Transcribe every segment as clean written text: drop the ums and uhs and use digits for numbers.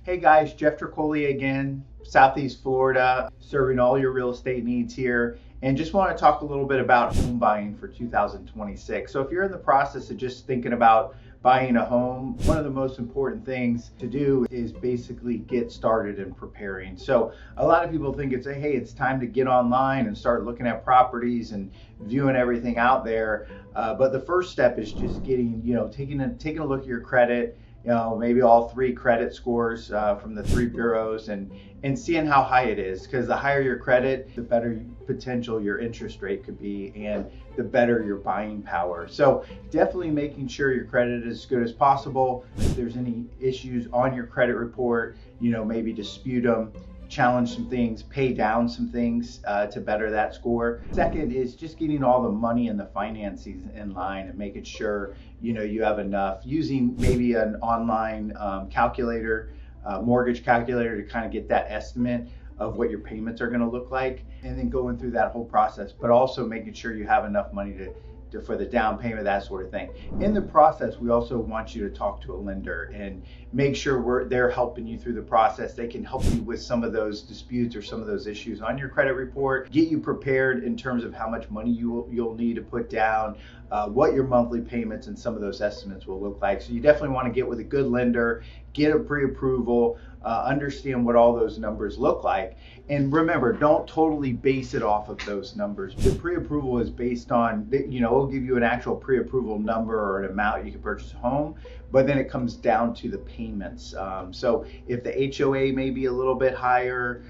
Hey guys, Jeff Tricoli again, Southeast Florida, serving all your real estate needs here. And just want to talk a little bit about home buying for 2026. So if you're in the process of just thinking about buying a home, one of the most important things to do is basically get started in preparing. So a lot of people think hey, it's time to get online and start looking at properties and viewing everything out there. But the first step is just getting, taking a look at your credit, maybe all three credit scores from the three bureaus and seeing how high it is, because the higher your credit, the better potential your interest rate could be and the better your buying power. So definitely making sure your credit is as good as possible. If there's any issues on your credit report, maybe dispute them, challenge some things, pay down some things to better that score. Second is just getting all the money and the finances in line and making sure you have enough, using maybe an online calculator, mortgage calculator, to kind of get that estimate of what your payments are going to look like, and then going through that whole process, but also making sure you have enough money for the down payment, that sort of thing. In the process, we also want you to talk to a lender and make sure they're helping you through the process. They can help you with some of those disputes or some of those issues on your credit report, get you prepared in terms of how much money you'll need to put down, what your monthly payments and some of those estimates will look like. So you definitely want to get with a good lender, get a pre-approval, understand what all those numbers look like. And remember, don't totally base it off of those numbers. The pre-approval is based on, it'll give you an actual pre-approval number or an amount you can purchase a home, but then it comes down to the payments. So if the HOA may be a little bit higher,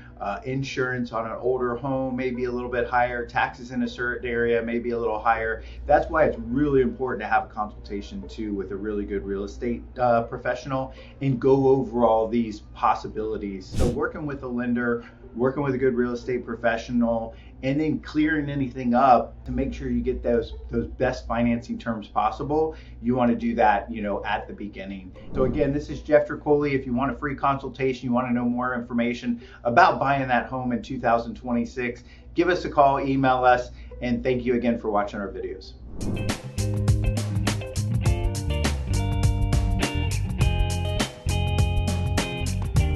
insurance on an older home may be a little bit higher, taxes in a certain area may be a little higher. That's why it's really important to have a consultation too with a really good real estate professional and go over all these possibilities. So working with a lender, working with a good real estate professional, and then clearing anything up to make sure you get those best financing terms possible. You want to do that, at the beginning. So again, this is Jeff Tricoli. If you want a free consultation, you want to know more information about buying that home in 2026, give us a call, email us, and thank you again for watching our videos.